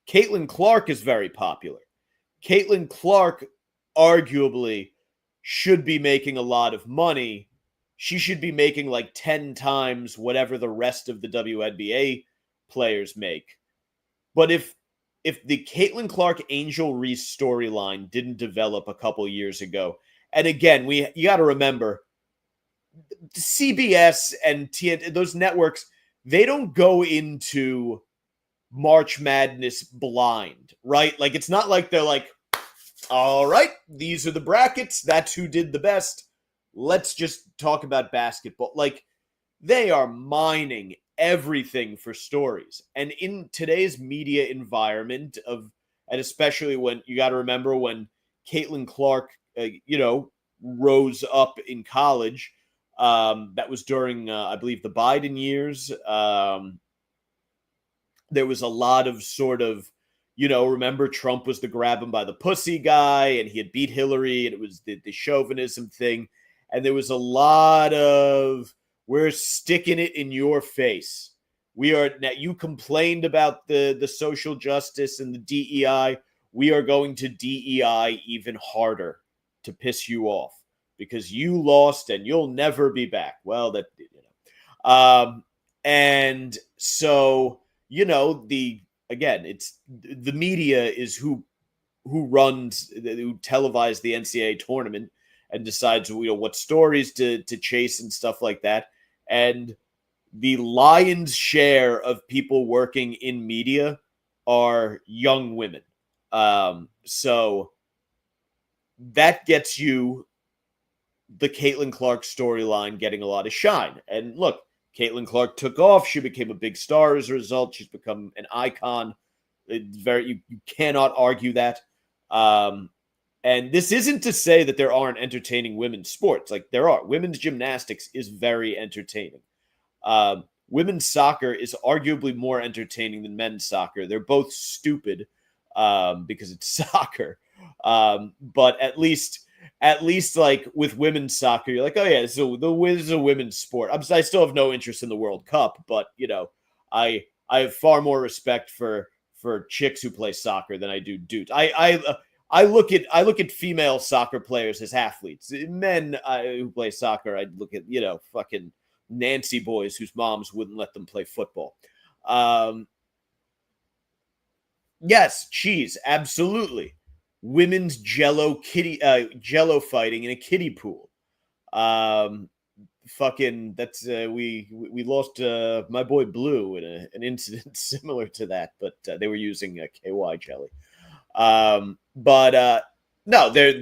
Caitlin Clark is very popular. Caitlin Clark arguably should be making a lot of money. She should be making like 10 times whatever the rest of the WNBA players make. But if the Caitlin Clark Angel Reese storyline didn't develop a couple years ago, and again, you got to remember, CBS and TNT, those networks, they don't go into March Madness blind, right? Like, it's not like they're like, all right, these are the brackets. That's who did the best. Let's just talk about basketball. Like, they are mining everything for stories. And in today's media environment and especially when you got to remember when Caitlin Clark, rose up in college, that was during, I believe, the Biden years. There was a lot of sort of, remember Trump was the grab him by the pussy guy and he had beat Hillary and it was the chauvinism thing. And there was a lot of, we're sticking it in your face. You complained about the social justice and the DEI. We are going to DEI even harder to piss you off because you lost and you'll never be back. Well, and so, it's the media is who televised the NCAA tournament and decides, what stories to chase and stuff like that. And the lion's share of people working in media are young women. So that gets you the Caitlin Clark storyline getting a lot of shine. And look, Caitlin Clark took off. She became a big star as a result. She's become an icon. You cannot argue that. And this isn't to say that there aren't entertaining women's sports. Like, there are. Women's gymnastics is very entertaining. Women's soccer is arguably more entertaining than men's soccer. They're both stupid because it's soccer. But at least like with women's soccer, you're like, oh yeah, so this is a women's sport. I still have no interest in the World Cup, but I have far more respect for chicks who play soccer than I do dudes. I look at female soccer players as athletes. Men who play soccer, I look at fucking Nancy boys whose moms wouldn't let them play football. Yes, cheese, absolutely. Women's Jello fighting in a kiddie pool. Fucking that's we lost my boy Blue in an incident similar to that, but they were using KY jelly. But no, there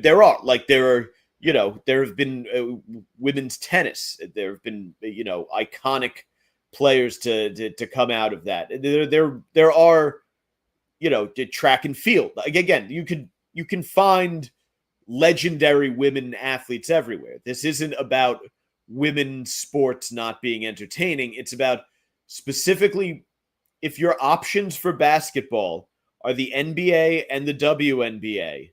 have been women's tennis. There have been iconic players to come out of that. There are track and field. Like, again, you can find legendary women athletes everywhere. This isn't about women's sports not being entertaining. It's about specifically if your options for basketball are the NBA and the WNBA,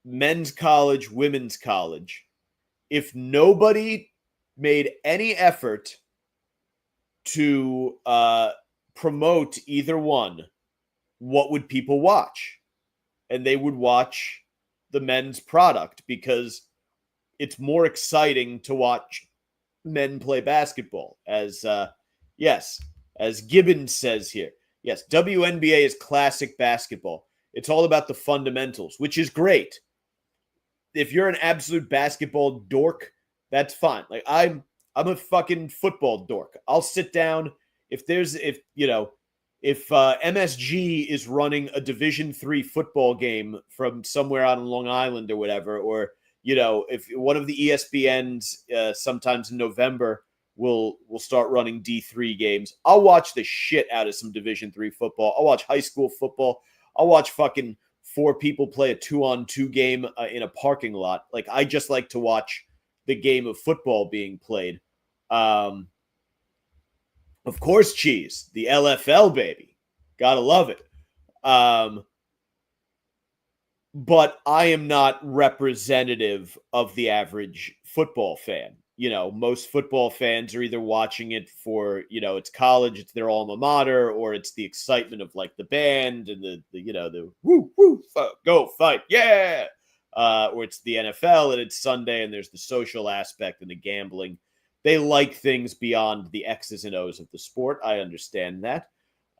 men's college, women's college, if nobody made any effort to promote either one, what would people watch? And they would watch the men's product because it's more exciting to watch men play basketball. As Gibbons says here. Yes, WNBA is classic basketball. It's all about the fundamentals, which is great. If you're an absolute basketball dork, that's fine. Like, I'm a fucking football dork. I'll sit down if MSG is running a Division III football game from somewhere out on Long Island or whatever, or if one of the ESPNs sometimes in November will start running D3 games, I'll watch the shit out of some Division III football. I'll watch high school football. I'll watch fucking 4 people play a 2-on-2 game in a parking lot. Like, I just like to watch the game of football being played. Of course, cheese. The LFL, baby. Gotta love it. but I am not representative of the average football fan. Most football fans are either watching it for, it's college, it's their alma mater, or it's the excitement of like the band and the woo, woo, go fight, yeah. Or it's the NFL and it's Sunday and there's the social aspect and the gambling. They like things beyond the X's and O's of the sport. I understand that.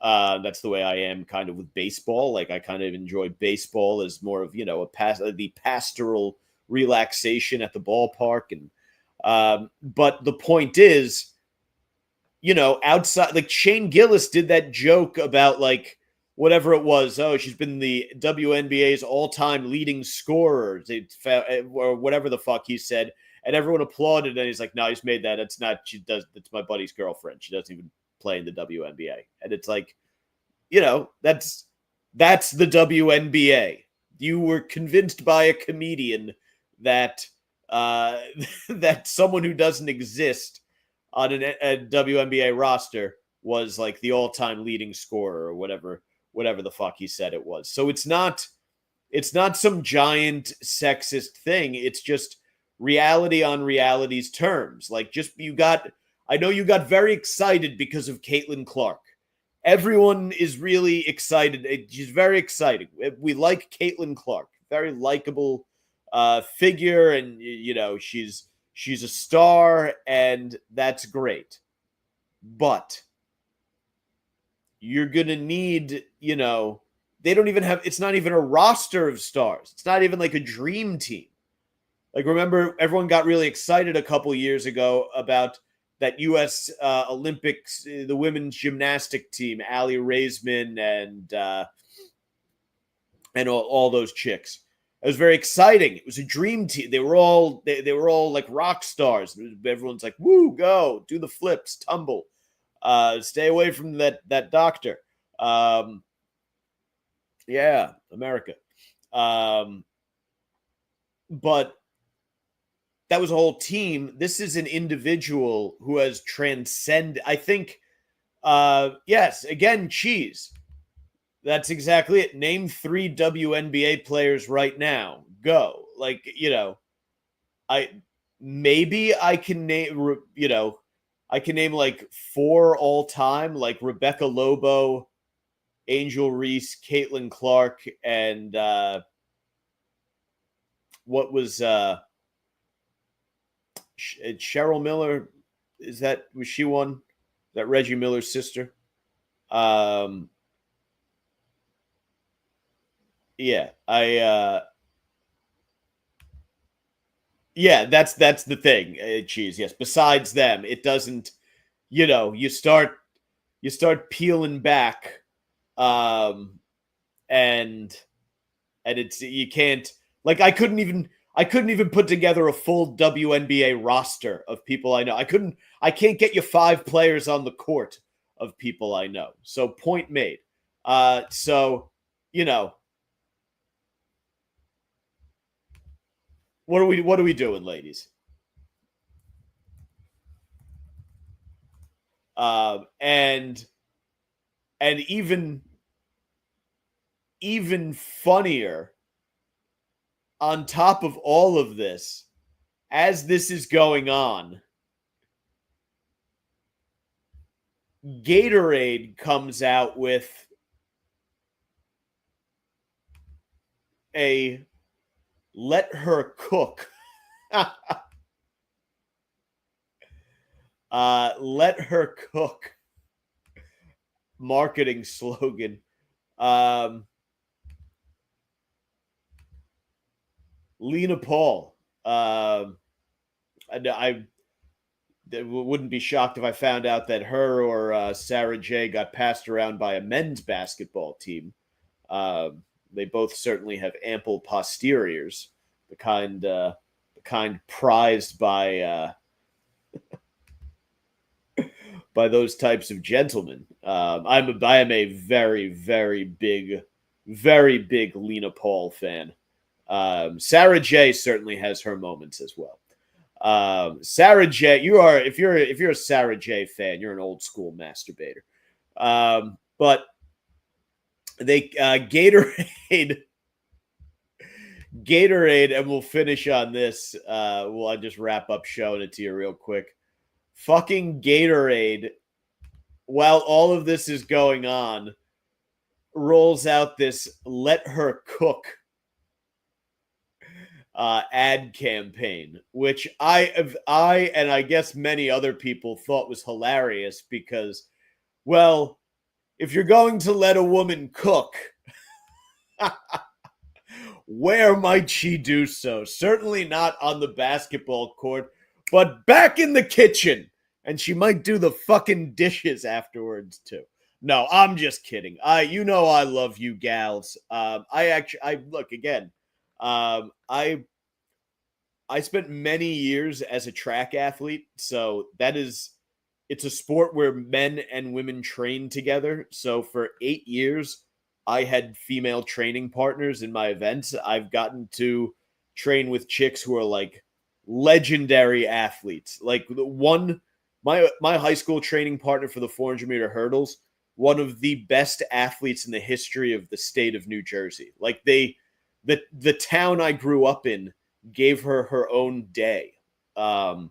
That's the way I am kind of with baseball. Like I kind of enjoy baseball as more of, the pastoral relaxation at the ballpark. But the point is, outside, like Shane Gillis did that joke about like whatever it was. Oh, she's been the WNBA's all-time leading scorer, or whatever the fuck he said, and everyone applauded. And he's like, "No, he's made that. It's not. She does. It's my buddy's girlfriend. She doesn't even play in the WNBA." And it's like, that's the WNBA. You were convinced by a comedian that that someone who doesn't exist on a WNBA roster was like the all-time leading scorer or whatever the fuck he said it was. So it's not some giant sexist thing. It's just reality on reality's terms. Like I know you got very excited because of Caitlin Clark. Everyone is really excited. She's very exciting. We like Caitlin Clark. Very likable figure, and she's a star, and that's great. But you're gonna need, they don't even have. It's not even a roster of stars. It's not even like a dream team. Like, remember, everyone got really excited a couple years ago about that U.S. Olympics, the women's gymnastic team, Allie Raisman and all those chicks. It was very exciting. It was a dream team. They were all like rock stars. Everyone's like, "Woo, go do the flips, tumble, stay away from that doctor." Yeah, America. But that was a whole team. This is an individual who has transcended. I think, yes, again, cheese. That's exactly it. Name 3 WNBA players right now. Go. Like, I can name, I can name like 4 all time, like Rebecca Lobo, Angel Reese, Caitlin Clark, and what was Cheryl Miller? Was she one? Is that Reggie Miller's sister? Yeah, yeah, that's the thing. Geez, yes. Besides them, it doesn't. You start peeling back, and it's you can't like I couldn't even put together a full WNBA roster of people I know. I can't get you 5 players on the court of people I know. So point made. So what are we doing, ladies? And even funnier, on top of all of this, as this is going on, Gatorade comes out with a "let her cook." Let her cook marketing slogan. Lena Paul. I wouldn't be shocked if I found out that her or Sarah J got passed around by a men's basketball team. They both certainly have ample posteriors, the kind prized by by those types of gentlemen. I am a very, very big Lena Paul fan. Sarah J certainly has her moments as well. Sarah J, if you're a Sarah J fan, you're an old school masturbator. But they Gatorade Gatorade, and we'll finish on this. I'll just wrap up showing it to you real quick. Fucking Gatorade, while all of this is going on, rolls out this "Let Her Cook" ad campaign, which I and I guess many other people thought was hilarious because, well, if you're going to let a woman cook, where might she do so? Certainly not on the basketball court, but back in the kitchen. And she might do the fucking dishes afterwards too. No, I'm just kidding. I love you gals. I look again. I spent many years as a track athlete, so it's a sport where men and women train together. So for 8 years, I had female training partners in my events. I've gotten to train with chicks who are like legendary athletes. Like my high school training partner for the 400-meter hurdles, one of the best athletes in the history of the state of New Jersey. Like the town I grew up in gave her her own day. And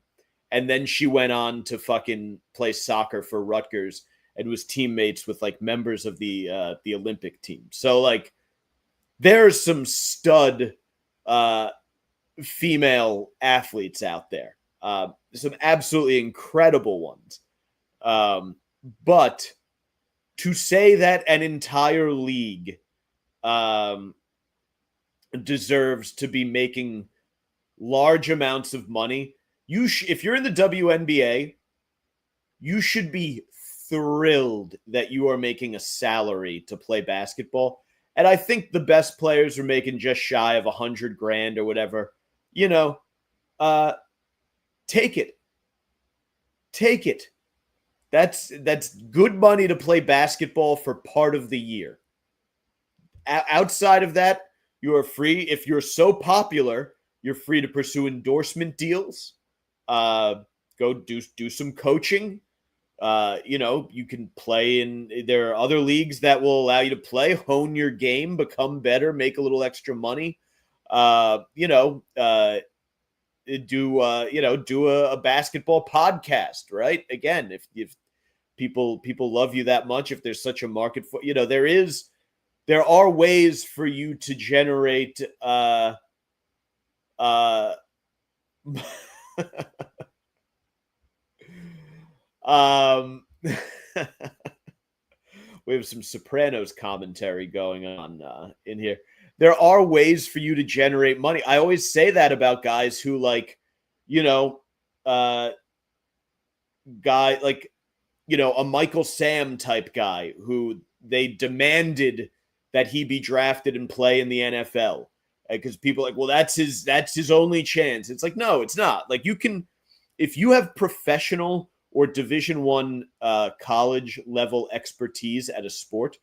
then she went on to fucking play soccer for Rutgers and was teammates with like members of the Olympic team. So like there's some stud female athletes out there. Some absolutely incredible ones. But to say that an entire league deserves to be making large amounts of money, if you're in the WNBA, you should be thrilled that you are making a salary to play basketball. And I think the best players are making just shy of $100,000 or whatever. Take it. That's good money to play basketball for part of the year. Outside of that, you are free. If you're so popular, you're free to pursue endorsement deals. Go do some coaching. You can play there are other leagues that will allow you to play, hone your game, become better, make a little extra money. Do a basketball podcast, right? Again, if people love you that much, if there's such a market for, there are ways for you to generate we have some Sopranos commentary going on in here. There are ways for you to generate money. I always say that about guys who a Michael Sam type guy who they demanded that he be drafted and play in the NFL because people are like, well, that's his only chance. It's like, no, it's not. Like if you have professional or Division I college level expertise at a sport,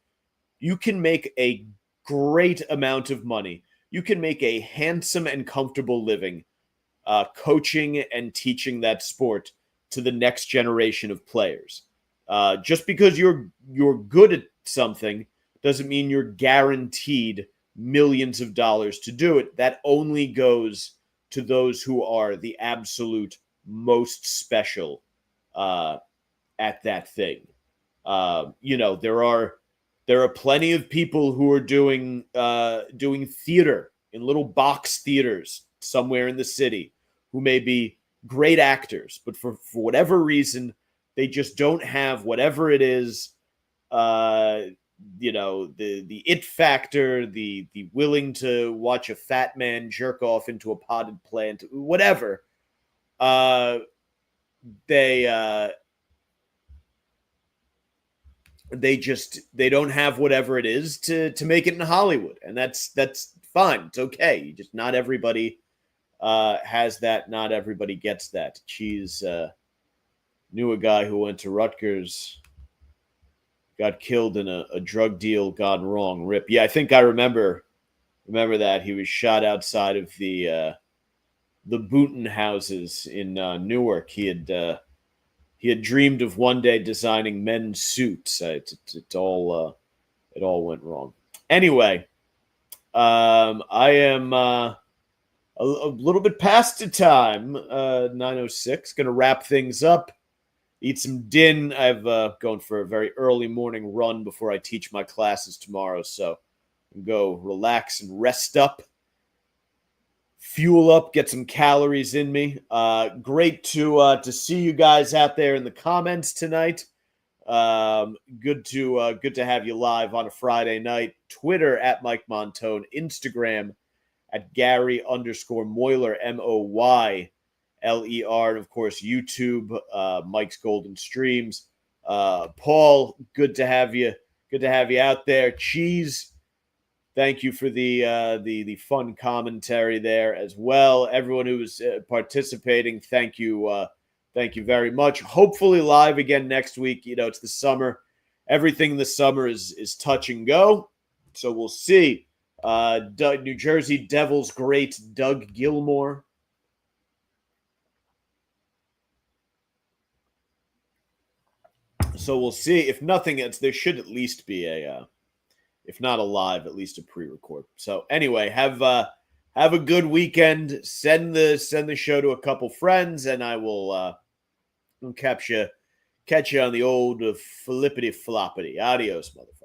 you can make a great amount of money. You can make a handsome and comfortable living coaching and teaching that sport to the next generation of players. Just because you're good at something doesn't mean you're guaranteed millions of dollars to do it. That only goes to those who are the absolute most special at that thing. There are plenty of people who are doing theater in little box theaters somewhere in the city who may be great actors, but for whatever reason, they just don't have whatever it is, the it factor, the willing to watch a fat man jerk off into a potted plant, whatever. They don't have whatever it is to make it in Hollywood, and that's fine. It's okay. Just not everybody has that. Not everybody gets that. She's knew a guy who went to Rutgers, got killed in a drug deal gone wrong. Rip. Yeah, I think I remember that he was shot outside of the Booten houses in Newark. He had dreamed of one day designing men's suits. It all went wrong. Anyway, I am a little bit past the time, 9:06. Going to wrap things up, eat some din. I've going for a very early morning run before I teach my classes tomorrow, so go relax and rest up, fuel up, get some calories in me. Great to see you guys out there in the comments tonight. Good to have you live on a Friday night. Twitter at Mike Montone, Instagram at Gary_Moyler, Moyler, and of course YouTube, Mike's Golden Streams. Paul, good to have you. Good to have you out there. Cheese, thank you for the fun commentary there as well. Everyone who was participating, thank you. Thank you very much. Hopefully live again next week. You know, it's the summer. Everything in the summer is touch and go. So we'll see. New Jersey Devils great Doug Gilmour. So we'll see. If nothing else, there should at least be if not a live, at least a pre-record. So anyway, have a good weekend. Send the show to a couple friends, and I will catch you on the old flippity floppity. Adios, motherfucker.